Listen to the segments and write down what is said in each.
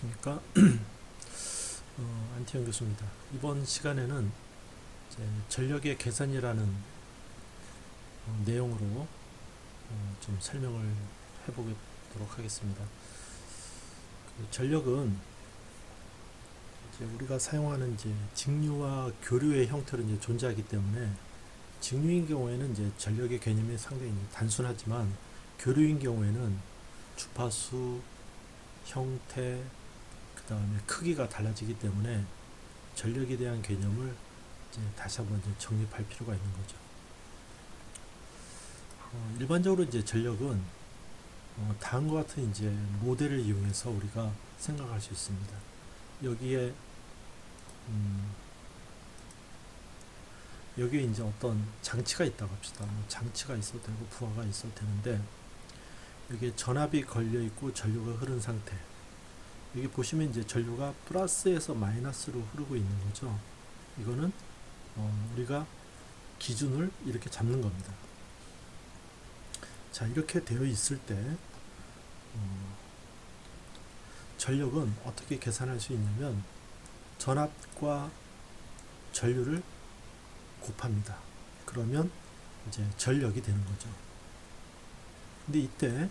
안녕하십니까. 안티영 교수입니다. 이번 시간에는 이제 전력의 계산이라는 내용으로 좀 설명을 해보도록 하겠습니다. 전력은 이제 우리가 사용하는 이제 직류와 교류의 형태로 이제 존재하기 때문에, 직류인 경우에는 이제 전력의 개념이 상당히 단순하지만, 교류인 경우에는 주파수, 형태, 그 다음에 크기가 달라지기 때문에 전력에 대한 개념을 이제 다시 한번 이제 정립할 필요가 있는 거죠. 일반적으로 이제 전력은 다음과 같은 이제 모델을 이용해서 우리가 생각할 수 있습니다. 여기에 이제 어떤 장치가 있다고 합시다. 장치가 있어도 되고 부하가 있어도 되는데, 여기에 전압이 걸려 있고 전류가 흐른 상태. 여기 보시면 이제 전류가 플러스에서 마이너스로 흐르고 있는 거죠. 이거는 우리가 기준을 이렇게 잡는 겁니다. 자, 이렇게 되어 있을 때 전력은 어떻게 계산할 수 있냐면, 전압과 전류를 곱합니다. 그러면 이제 전력이 되는 거죠. 근데 이때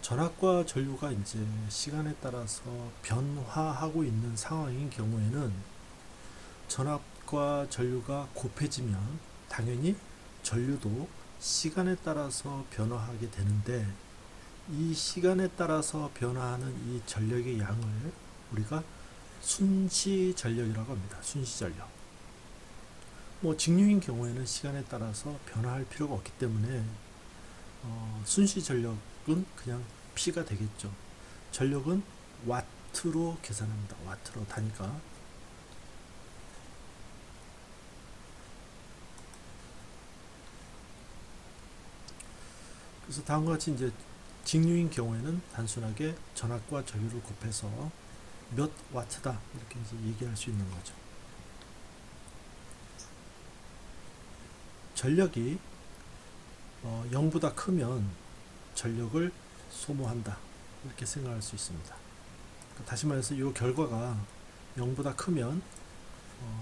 전압과 전류가 이제 시간에 따라서 변화하고 있는 상황인 경우에는, 전압과 전류가 곱해지면 당연히 전류도 시간에 따라서 변화하게 되는데, 이 시간에 따라서 변화하는 이 전력의 양을 우리가 순시 전력이라고 합니다. 순시 전력. 직류인 경우에는 시간에 따라서 변화할 필요가 없기 때문에 순시 전력은 그냥 P가 되겠죠. 전력은 와트로 계산합니다. 와트로 단위가. 그래서 다음과 같이 이제 직류인 경우에는 단순하게 전압과 전류를 곱해서 몇 와트다 이렇게 이제 얘기할 수 있는 거죠. 전력이 0보다 크면 전력을 소모한다 이렇게 생각할 수 있습니다. 다시 말해서 이 결과가 0보다 크면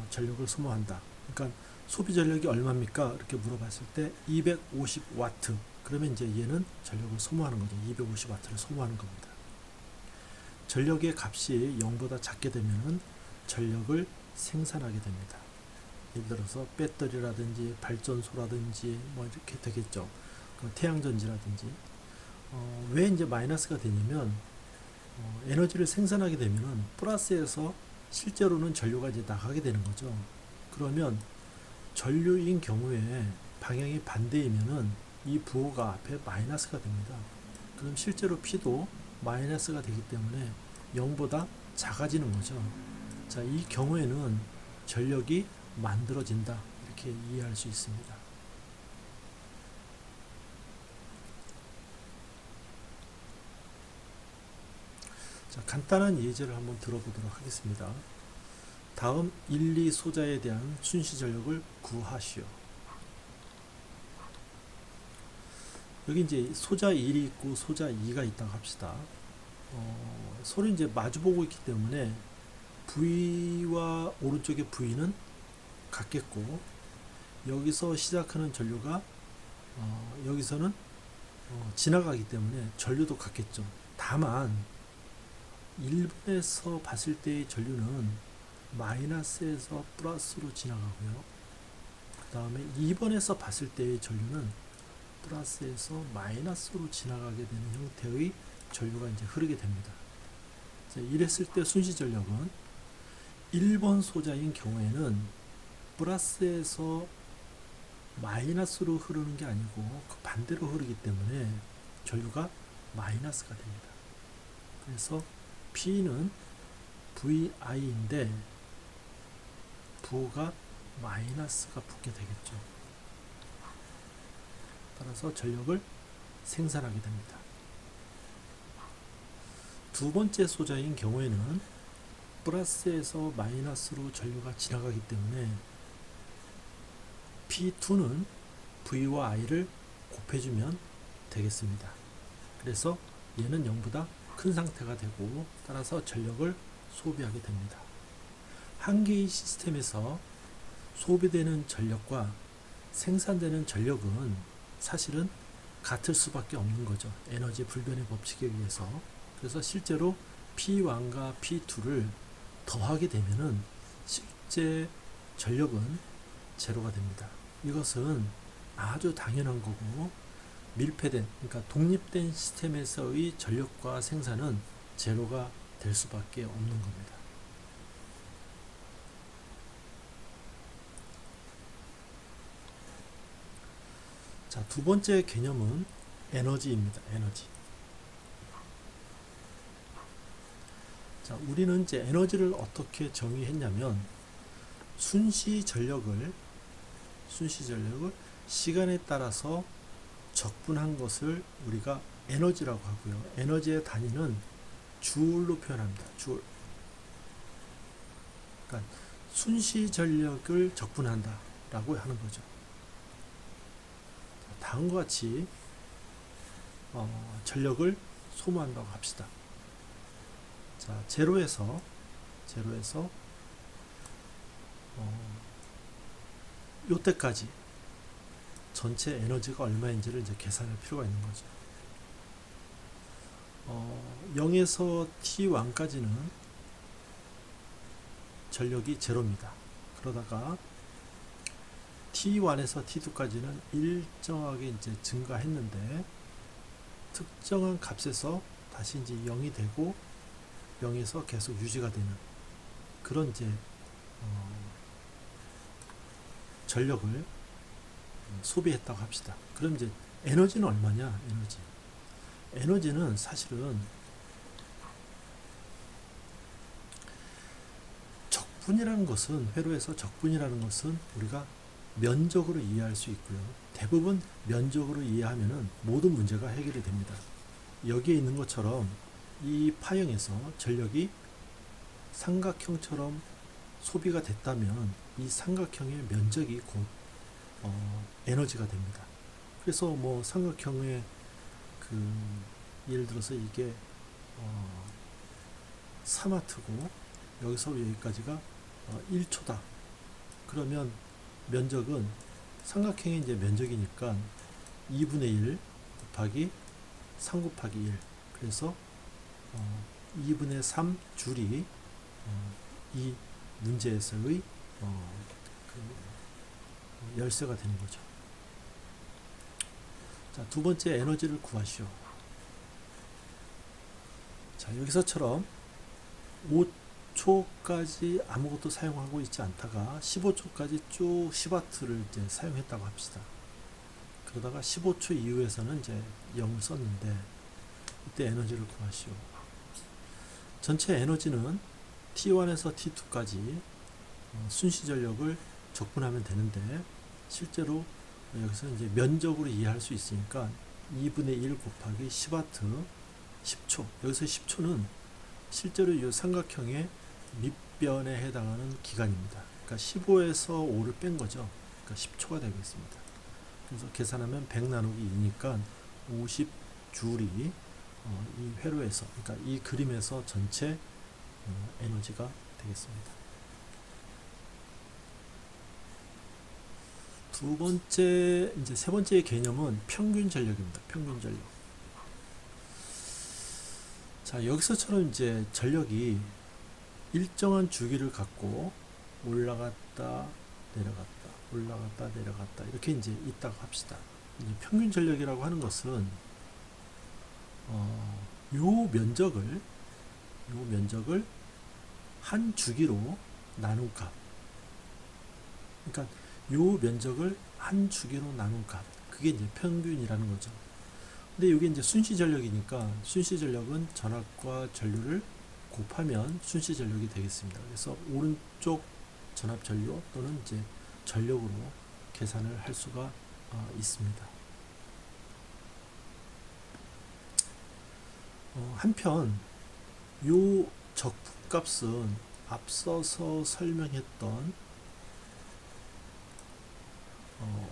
전력을 소모한다. 그러니까 소비 전력이 얼마입니까? 이렇게 물어봤을 때 250와트. 그러면 이제 얘는 전력을 소모하는 거죠. 250와트를 소모하는 겁니다. 전력의 값이 0보다 작게 되면은 전력을 생산하게 됩니다. 예를 들어서 배터리라든지 발전소라든지 뭐 이렇게 되겠죠. 태양전지라든지. 왜 이제 마이너스가 되냐면, 에너지를 생산하게 되면은 플러스에서 실제로는 전류가 이제 나가게 되는 거죠. 그러면 전류인 경우에 방향이 반대이면은 이 부호가 앞에 마이너스가 됩니다. 그럼 실제로 P도 마이너스가 되기 때문에 0보다 작아지는 거죠. 자, 이 경우에는 전력이 만들어진다 이렇게 이해할 수 있습니다. 자, 간단한 예제를 한번 들어보도록 하겠습니다. 다음 1, 2 소자에 대한 순시 전력을 구하시오. 여기 이제 소자 1이 있고 소자 2가 있다고 합시다. 서로 이제 마주보고 있기 때문에 V와 오른쪽의 V는 같겠고, 여기서 시작하는 전류가 여기서는 지나가기 때문에 전류도 같겠죠. 다만 1번에서 봤을 때의 전류는 마이너스에서 플러스로 지나가고요. 그 다음에 2번에서 봤을 때의 전류는 플러스에서 마이너스로 지나가게 되는 형태의 전류가 이제 흐르게 됩니다. 자, 이랬을 때 순시 전력은 1번 소자인 경우에는 플러스에서 마이너스로 흐르는 게 아니고 그 반대로 흐르기 때문에 전류가 마이너스가 됩니다. 그래서 P는 VI인데 부호가 마이너스가 붙게 되겠죠. 따라서 전력을 생산하게 됩니다. 두 번째 소자인 경우에는 플러스에서 마이너스로 전류가 지나가기 때문에 P2는 V와 I를 곱해주면 되겠습니다. 그래서 얘는 0보다 큰 상태가 되고 따라서 전력을 소비하게 됩니다. 한 개의 시스템에서 소비되는 전력과 생산되는 전력은 사실은 같을 수밖에 없는 거죠. 에너지 불변의 법칙에 의해서. 그래서 실제로 P1과 P2를 더하게 되면은 실제 전력은 제로가 됩니다. 이것은 아주 당연한 거고, 밀폐된, 그러니까 독립된 시스템에서의 전력과 생산은 제로가 될 수밖에 없는 겁니다. 자, 두 번째 개념은 에너지입니다. 에너지. 자, 우리는 이제 에너지를 어떻게 정의했냐면 순시 전력을 시간에 따라서 적분한 것을 우리가 에너지라고 하고요. 에너지의 단위는 줄로 표현합니다. 줄. 그러니까 순시 전력을 적분한다 라고 하는 거죠. 다음과 같이 전력을 소모한다고 합시다. 자, 제로에서 요때까지 전체 에너지가 얼마인지를 이제 계산할 필요가 있는 거죠. 0에서 T1까지는 전력이 제로입니다. 그러다가 T1에서 T2까지는 일정하게 이제 증가했는데 특정한 값에서 다시 이제 0이 되고 0에서 계속 유지가 되는 그런 이제 전력을 소비했다고 합시다. 그럼 이제 에너지는 얼마냐? 에너지는 사실은 적분이라는 것은, 회로에서 적분이라는 것은 우리가 면적으로 이해할 수 있고요. 대부분 면적으로 이해하면은 모든 문제가 해결이 됩니다. 여기에 있는 것처럼 이 파형에서 전력이 삼각형처럼 소비가 됐다면 이 삼각형의 면적이 곧 에너지가 됩니다. 그래서 뭐 삼각형의 예를 들어서 이게 3와트고 여기서 여기까지가 1초다. 그러면 면적은 삼각형의 이제 면적이니까 2분의 1 곱하기 3 곱하기 1. 그래서 2분의 3 줄이 이 문제에서의 열쇠가 되는 거죠. 자, 두 번째 에너지를 구하시오. 자, 여기서처럼 5초까지 아무것도 사용하고 있지 않다가 15초까지 쭉 10W를 이제 사용했다고 합시다. 그러다가 15초 이후에서는 이제 0을 썼는데 이때 에너지를 구하시오. 전체 에너지는 T1에서 T2까지 순시 전력을 적분하면 되는데 실제로 여기서 이제 면적으로 이해할 수 있으니까 2분의 1 곱하기 10W 10초. 여기서 10초는 실제로 이 삼각형의 밑변에 해당하는 기간입니다. 그러니까 15에서 5를 뺀 거죠. 그러니까 10초가 되겠습니다. 그래서 계산하면 100 나누기 2니까 50줄이 이 회로에서, 그러니까 이 그림에서 전체 에너지가 되겠습니다. 두 번째, 이제 세 번째의 개념은 평균 전력입니다. 평균 전력. 자, 여기서처럼 이제 전력이 일정한 주기를 갖고 올라갔다 내려갔다 이렇게 이제 있다고 합시다. 이제 평균 전력이라고 하는 것은 요 면적을 한 주기로 나눈 값. 그러니까 요 면적을 한 주기로 나눈 값. 그게 이제 평균이라는 거죠. 근데 이게 이제 순시 전력이니까 순시 전력은 전압과 전류를 곱하면 순시 전력이 되겠습니다. 그래서 오른쪽 전압 전류 또는 이제 전력으로 계산을 할 수가 있습니다. 한편 요 적분값은 앞서서 설명했던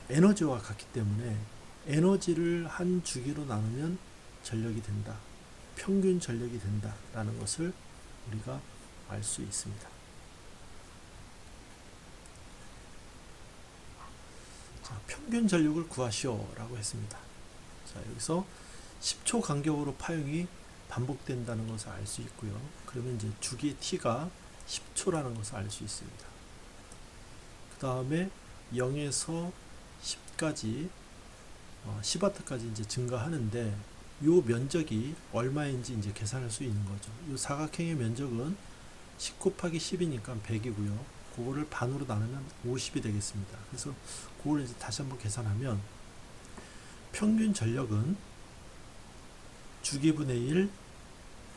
에너지와 같기 때문에 에너지를 한 주기로 나누면 전력이 된다. 평균 전력이 된다라는 것을 우리가 알 수 있습니다. 자, 평균 전력을 구하시오라고 했습니다. 자, 여기서 10초 간격으로 파형이 반복된다는 것을 알 수 있고요. 그러면 이제 주기의 t가 10초라는 것을 알 수 있습니다. 그 다음에 0에서 10까지 10W까지 이제 증가하는데 요 면적이 얼마인지 이제 계산할 수 있는 거죠. 요 사각형의 면적은 10 곱하기 10이니까 100이고요. 그거를 반으로 나누면 50이 되겠습니다. 그래서 그걸 이제 다시 한번 계산하면 평균 전력은 주기분의 1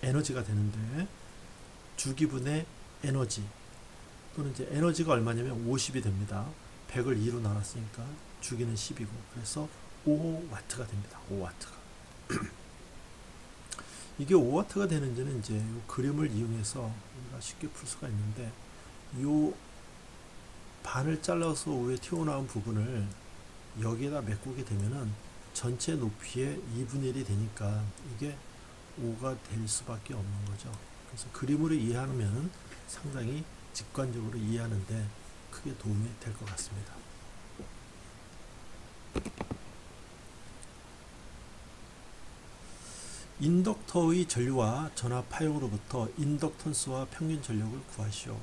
에너지가 되는데 주기분의 에너지 또는 이제 에너지가 얼마냐면 50이 됩니다. 100을 2로 나눴으니까 주기는 10이고 그래서 5W가 됩니다. 5W가. 이게 5W가 되는지는 이제 이 그림을 이용해서 우리가 쉽게 풀 수가 있는데 이 반을 잘라서 위에 튀어나온 부분을 여기에다 메꾸게 되면은 전체 높이의 2분의 1이 되니까 이게 5가 될 수밖에 없는 거죠. 그래서 그림으로 이해하면 상당히 직관적으로 이해하는데 크게 도움이 될 것 같습니다. 인덕터의 전류와 전압 파형으로부터 인덕턴스와 평균 전력을 구하시오.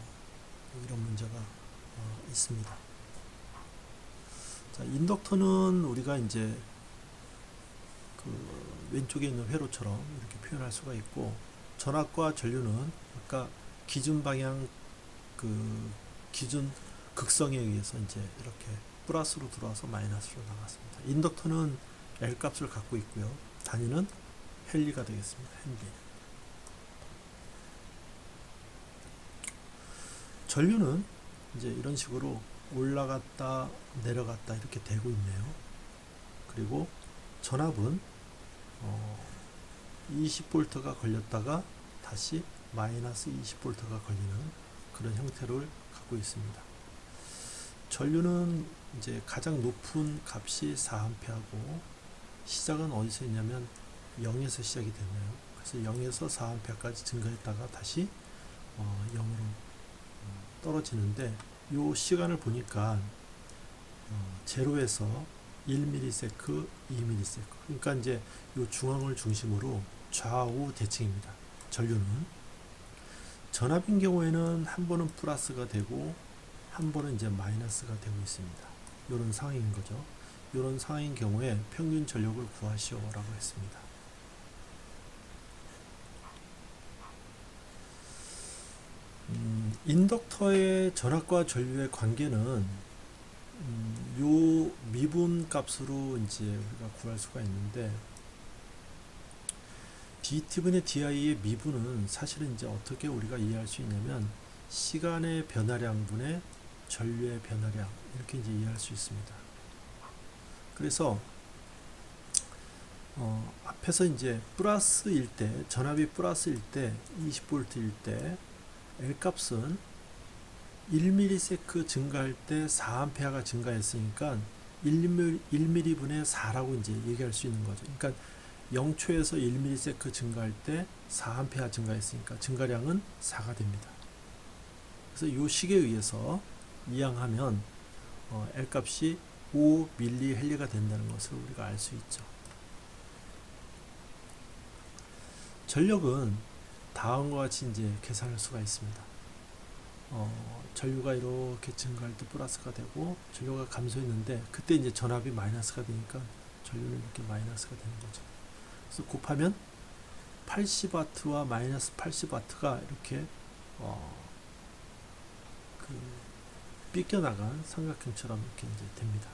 이런 문제가 있습니다. 자, 인덕터는 우리가 이제 그 왼쪽에 있는 회로처럼 이렇게 표현할 수가 있고 전압과 전류는 아까 기준 방향 그 기준 극성에 의해서 이제 이렇게 플러스로 들어와서 마이너스로 나갔습니다. 인덕터는 L 값을 갖고 있고요. 단위는 헨리가 되겠습니다. 헨리. 전류는 이제 이런 식으로 올라갔다 내려갔다 이렇게 되고 있네요. 그리고 전압은 20V가 걸렸다가 다시 마이너스 20V가 걸리는 그런 형태를 갖고 있습니다. 전류는 이제 가장 높은 값이 4A고 시작은 어디서 했냐면 0에서 시작이 됐네요. 그래서 0에서 4A까지 증가했다가 다시 0으로 떨어지는데 이 시간을 보니까 0에서 1ms, 2ms. 그러니까 이제 이 중앙을 중심으로 좌우 대칭입니다. 전류는 전압인 경우에는 한 번은 플러스가 되고 한 번은 이제 마이너스가 되고 있습니다. 이런 상황인 거죠. 이런 상황인 경우에 평균 전력을 구하시오라고 했습니다. 인덕터의 전압과 전류의 관계는 요 미분 값으로 이제 우리가 구할 수가 있는데 dt분의 di의 미분은 사실은 이제 어떻게 우리가 이해할 수 있냐면 시간의 변화량분의 전류의 변화량 이렇게 이제 이해할 수 있습니다. 그래서 앞에서 이제 플러스일 때 전압이 플러스일 때 20V일 때 L 값은 1ms 증가할 때 4A가 증가했으니까 1mm 분의 4라고 이제 얘기할 수 있는 거죠. 그러니까 0초에서 1ms 증가할 때 4A 증가했으니까 증가량은 4가 됩니다. 그래서 이 식에 의해서 이항하면 L 값이 5mH 된다는 것을 우리가 알 수 있죠. 전력은 다음과 같이 이제 계산할 수가 있습니다. 전류가 이렇게 증가할 때 플러스가 되고 전류가 감소했는데 그때 이제 전압이 마이너스가 되니까 전류는 이렇게 마이너스가 되는 거죠. 그래서 곱하면 80W와 마이너스 80W가 이렇게 삐껴나간 삼각형처럼 이렇게 이제 됩니다.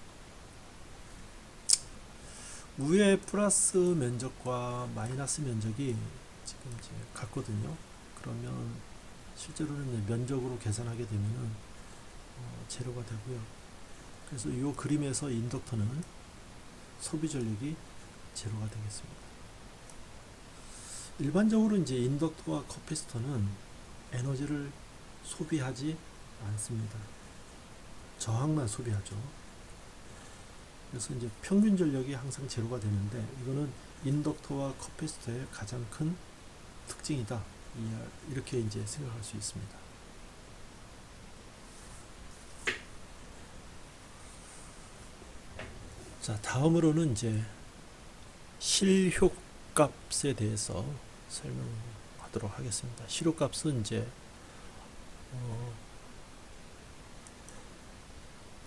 위에 플러스 면적과 마이너스 면적이 지금 이제 같거든요. 그러면 실제로는 이제 면적으로 계산하게 되면은 제로가 되고요. 그래서 이 그림에서 인덕터는 소비 전력이 제로가 되겠습니다. 일반적으로 이제 인덕터와 커피스터는 에너지를 소비하지 않습니다. 저항만 소비하죠. 그래서 이제 평균 전력이 항상 제로가 되는데 이거는 인덕터와 커피스터의 가장 큰 특징이다. 이렇게 이제 생각할 수 있습니다. 자, 다음으로는 이제 실효값에 대해서 설명하도록 하겠습니다. 실효값은 이제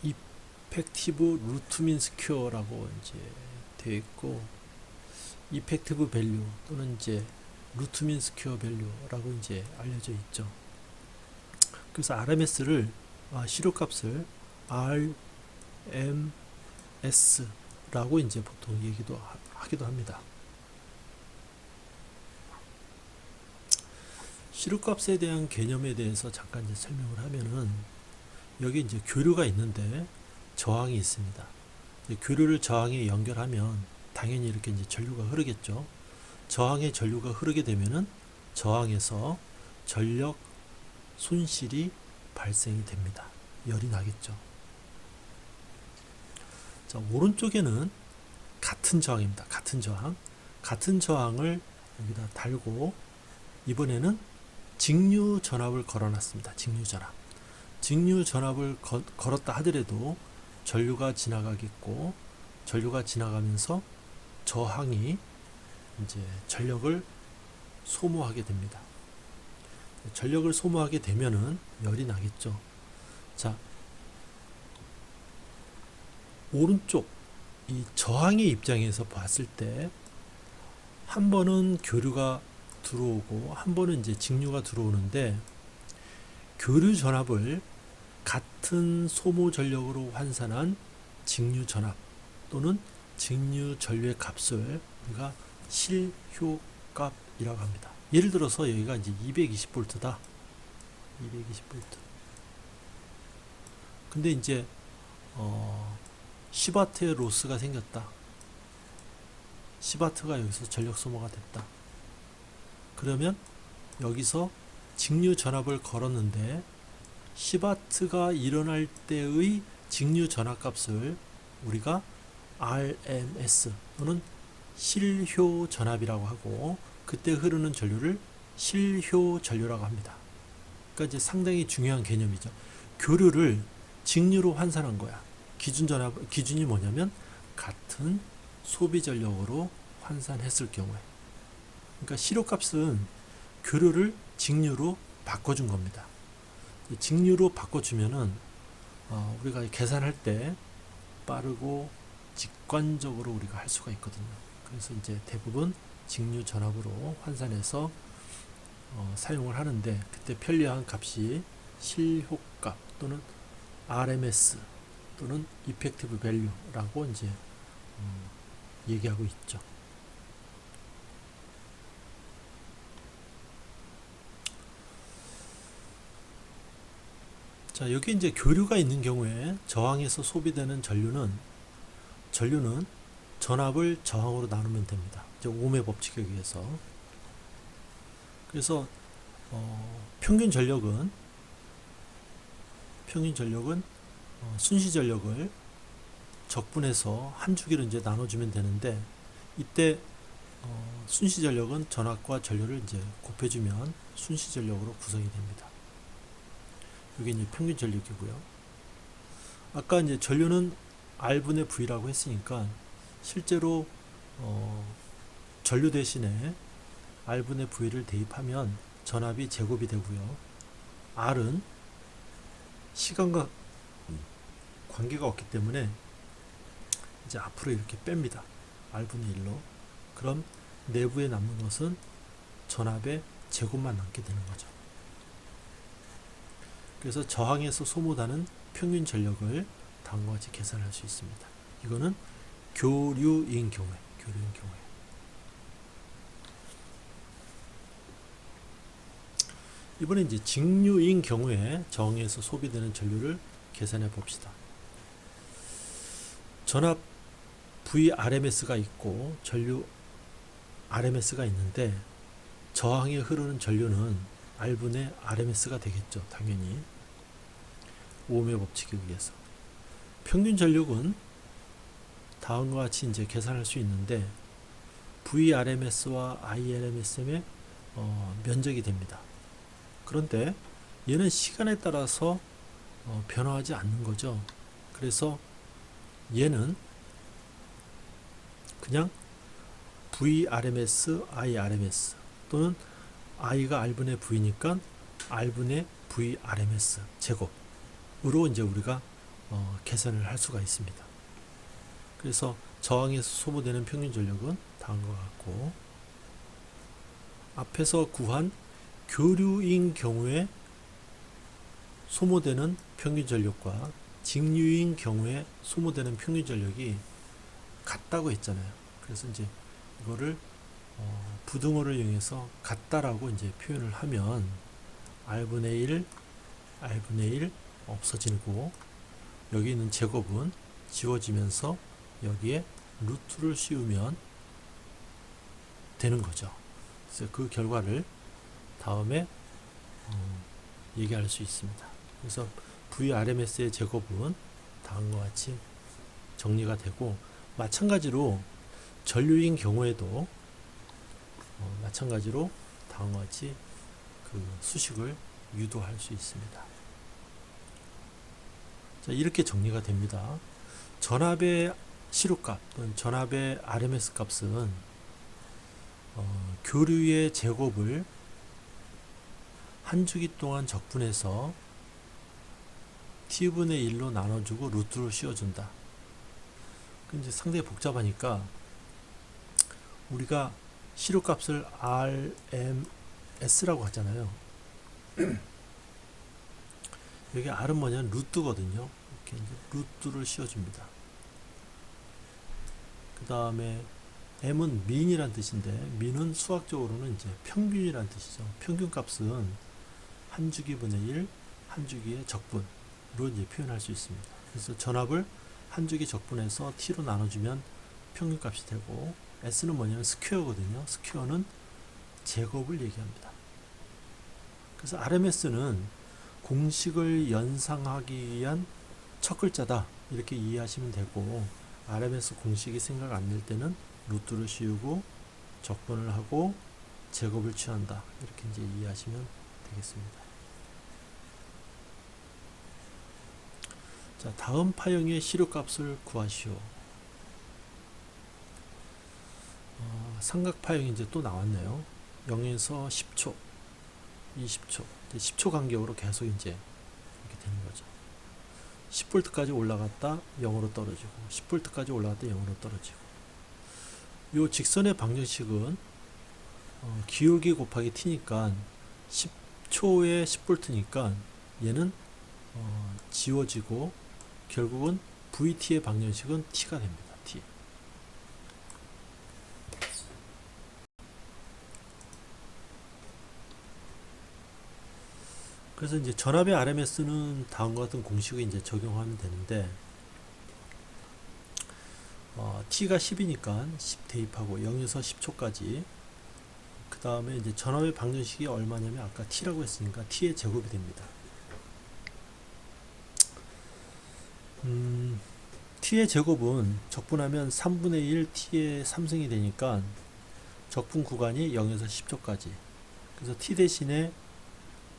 이펙티브 루트 민 스퀘어라고 이제 되어 있고, 이펙티브 밸류 또는 이제 루트 민 스퀘어 밸류라고 이제 알려져 있죠. 그래서 RMS를 실효값을 RMS라고 이제 보통 하기도 합니다. 실효값에 대한 개념에 대해서 잠깐 이제 설명을 하면은, 여기 이제 교류가 있는데 저항이 있습니다. 교류를 저항에 연결하면 당연히 이렇게 이제 전류가 흐르겠죠. 저항에 전류가 흐르게 되면은 저항에서 전력 손실이 발생이 됩니다. 열이 나겠죠. 자, 오른쪽에는 같은 저항입니다. 같은 저항을 여기다 달고, 이번에는 직류 전압을 걸어놨습니다. 직류 전압을 걸었다 하더라도 전류가 지나가겠고, 전류가 지나가면서 저항이 이제 전력을 소모하게 됩니다. 전력을 소모하게 되면은 열이 나겠죠. 자, 오른쪽 이 저항의 입장에서 봤을 때, 한 번은 교류가 들어오고 한 번은 이제 직류가 들어오는데, 교류 전압을 같은 소모 전력으로 환산한 직류 전압 또는 직류 전류의 값을 우리가 실효값이라고 합니다. 예를 들어서 여기가 이제 220V다. 220V. 근데 이제 10W의 로스가 생겼다. 10W가 여기서 전력 소모가 됐다. 그러면 여기서 직류 전압을 걸었는데 10W가 일어날 때의 직류 전압 값을 우리가 RMS 또는 실효 전압이라고 하고, 그때 흐르는 전류를 실효 전류라고 합니다. 그러니까 이제 상당히 중요한 개념이죠. 교류를 직류로 환산한 거야. 기준이 뭐냐면 같은 소비 전력으로 환산했을 경우에. 그러니까 실효값은 교류를 직류로 바꿔준 겁니다. 직류로 바꿔주면은 우리가 계산할 때 빠르고 직관적으로 우리가 할 수가 있거든요. 그래서 이제 대부분 직류 전압으로 환산해서 사용을 하는데, 그때 편리한 값이 실효값 또는 RMS 또는 Effective Value라고 이제 얘기하고 있죠. 자, 여기 이제 교류가 있는 경우에 저항에서 소비되는 전류는 전압을 저항으로 나누면 됩니다. 이제 ohm의 법칙에 의해서. 그래서 평균 전력은 순시 전력을 적분해서 한 주기로 이제 나눠주면 되는데, 이때 순시 전력은 전압과 전류를 이제 곱해주면 순시 전력으로 구성이 됩니다. 이게 이제 평균 전력이고요. 아까 이제 전류는 R분의 V라고 했으니까, 실제로 전류 대신에 R분의 V를 대입하면 전압이 제곱이 되고요. R은 시간과 관계가 없기 때문에 이제 앞으로 이렇게 뺍니다. R분의 1로. 그럼 내부에 남는 것은 전압의 제곱만 남게 되는 거죠. 그래서 저항에서 소모되는 평균 전력을 다음과 같이 계산할 수 있습니다. 이거는 교류인 경우에. 이번에 이제 직류인 경우에 저항에서 소비되는 전류를 계산해 봅시다. 전압 VRMS가 있고 전류 RMS가 있는데, 저항에 흐르는 전류는 R분의 RMS가 되겠죠. 당연히 ohm의 법칙에 의해서. 평균 전력은 다음과 같이 이제 계산할 수 있는데, VRMS와 IRMS의 면적이 됩니다. 그런데 얘는 시간에 따라서 변화하지 않는 거죠. 그래서 얘는 그냥 vrms, irms 또는 i가 r분의 v니까 r분의 vrms 제곱으로 이제 우리가 계산을 할 수가 있습니다. 그래서 저항에서 소모되는 평균 전력은 다음과 같고, 앞에서 구한 교류인 경우에 소모되는 평균 전력과 직류인 경우에 소모되는 평균 전력이 같다고 했잖아요. 그래서 이제 이거를 부등호를 이용해서 같다라고 이제 표현을 하면 r분의 1, r분의 1 없어지고, 여기 있는 제곱은 지워지면서 여기에 루트를 씌우면 되는 거죠. 그래서 그 결과를 다음에 얘기할 수 있습니다. 그래서 vrms의 제곱은 다음과 같이 정리가 되고, 마찬가지로 전류인 경우에도 마찬가지로 다음과 같이 그 수식을 유도할 수 있습니다. 자, 이렇게 정리가 됩니다. 전압의 시료값 또는 전압의 RMS 값은 교류의 제곱을 한 주기 동안 적분해서 t분의 1로 나눠주고 루트로 씌워준다. 이제 상당히 복잡하니까 우리가 시료값을 RMS라고 하잖아요. 여기 R은 뭐냐면 루트거든요. 이렇게 이제 루트를 씌워줍니다. 그 다음에 M은 민이란 뜻인데, 민은 수학적으로는 이제 평균이란 뜻이죠. 평균 값은 한 주기분의 1, 한 주기의 적분으로 이제 표현할 수 있습니다. 그래서 전압을 한 주기 적분해서 T로 나눠주면 평균 값이 되고, S는 뭐냐면 스퀘어거든요. 스퀘어는 제곱을 얘기합니다. 그래서 RMS는 공식을 연상하기 위한 첫 글자다, 이렇게 이해하시면 되고, RMS 공식이 생각 안 날 때는 루트를 씌우고 적분을 하고 제곱을 취한다, 이렇게 이제 이해하시면 되겠습니다. 자, 다음 파형의 시료값을 구하시오. 삼각파형이 이제 또 나왔네요. 0에서 10초, 20초, 10초 간격으로 계속 이제 이렇게 되는 거죠. 10V까지 올라갔다 0으로 떨어지고, 10V까지 올라갔다 0으로 떨어지고. 요 직선의 방정식은 기울기 곱하기 t니까 10초에 10V니까 얘는 지워지고 결국은 VT의 방정식은 t가 됩니다. t. 그래서 이제 전압의 RMS는 다음과 같은 공식을 이제 적용하면 되는데, t가 10이니까 10 대입하고 0에서 10초까지. 그 다음에 이제 전압의 방정식이 얼마냐면 아까 t라고 했으니까 t의 제곱이 됩니다. t의 제곱은 적분하면 3분의 1 t의 3승이 되니까 적분 구간이 0에서 10초까지. 그래서 t 대신에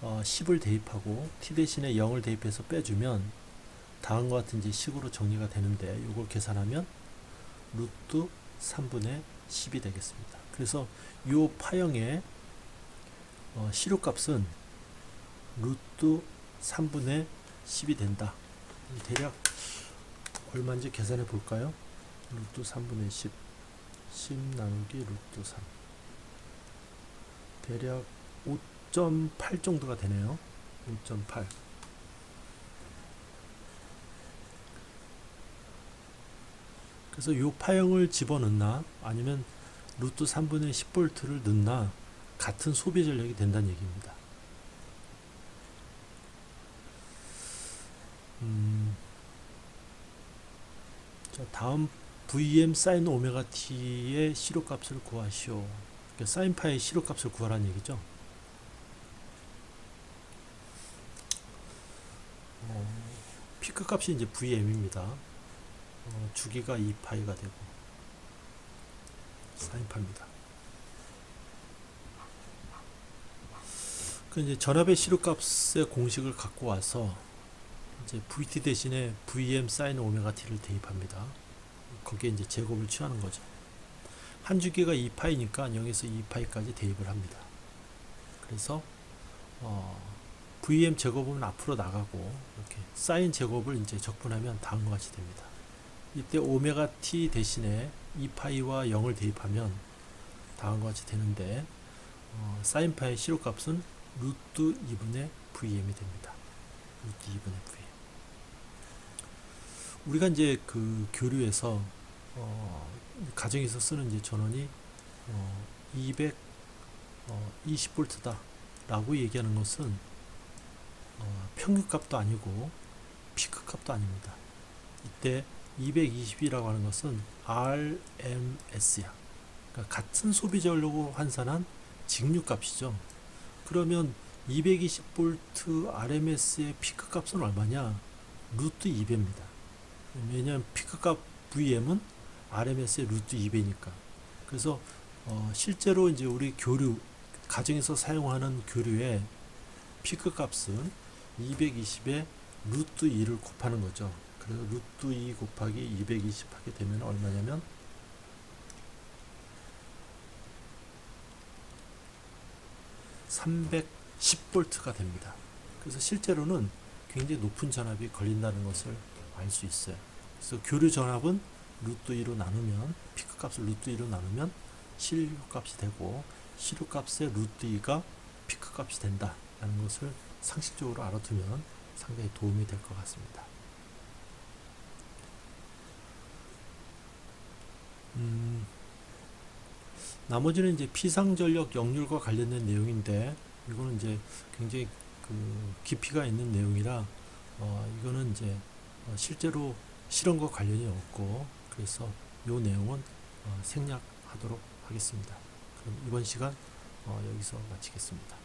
10을 대입하고 t 대신에 0을 대입해서 빼주면 다음과 같은 이제 식으로 정리가 되는데, 이걸 계산하면 루트 3분의 10이 되겠습니다. 그래서 이 파형의 시료값은 루트 3분의 10이 된다. 대략 얼마인지 계산해 볼까요? 루트 3분의 10, 10 나누기 루트 3, 대략 5.8 정도가 되네요. 5.8. 그래서 이 파형을 집어넣나 아니면 루트 3분의 10V를 넣나 같은 소비 전력이 된다는 얘기입니다. 자, 다음 VM sin 오메가 t의 시료값을 구하시오. 그러니까 sin 파의 시료값을 구하라는 얘기죠. 피크 값이 이제 VM입니다. 주기가 2파이가 되고 sin 파입니다. 그 이제 전압의 시료값의 공식을 갖고 와서 이제 VT 대신에 VM sin 오메가 t를 대입합니다. 거기에 이제 제곱을 취하는 거죠. 한 주기가 2파이니까 0에서 2파이까지 대입을 합니다. 그래서 VM 제곱은 앞으로 나가고 이렇게 사인 제곱을 이제 적분하면 다음과 같이 됩니다. 이때 오메가 t 대신에 2파이와 0을 대입하면 다음과 같이 되는데 사인 파의 시료값은 루트 2분의 VM이 됩니다. 루트 2분의 VM. 우리가 이제 그 교류에서 가정에서 쓰는 이제 전원이 220V다 라고 얘기하는 것은 평균값도 아니고 피크값도 아닙니다. 이때 220이라고 하는 것은 RMS야. 그러니까 같은 소비 전력으로 환산한 직류값이죠. 그러면 220V RMS의 피크값은 얼마냐? 루트 2배입니다. 왜냐하면 피크값 VM은 RMS의 루트 2배니까. 그래서 실제로 이제 우리 교류 가정에서 사용하는 교류의 피크값은 220에 루트 2를 곱하는 거죠. 그래서 루트 2 곱하기 220 하게 되면 얼마냐면 310V가 됩니다. 그래서 실제로는 굉장히 높은 전압이 걸린다는 것을 알 수 있어요. 그래서 교류 전압은 루트 2로 나누면 피크 값을 루트 2로 나누면 실효 값이 되고 실효 값의 루트 2가 피크 값이 된다라는 것을 상식적으로 알아두면 상당히 도움이 될 것 같습니다. 나머지는 이제 피상전력 역률과 관련된 내용인데 이거는 이제 굉장히 그 깊이가 있는 내용이라 이거는 이제 실제로 실험과 관련이 없고 그래서 이 내용은 생략하도록 하겠습니다. 그럼 이번 시간 여기서 마치겠습니다.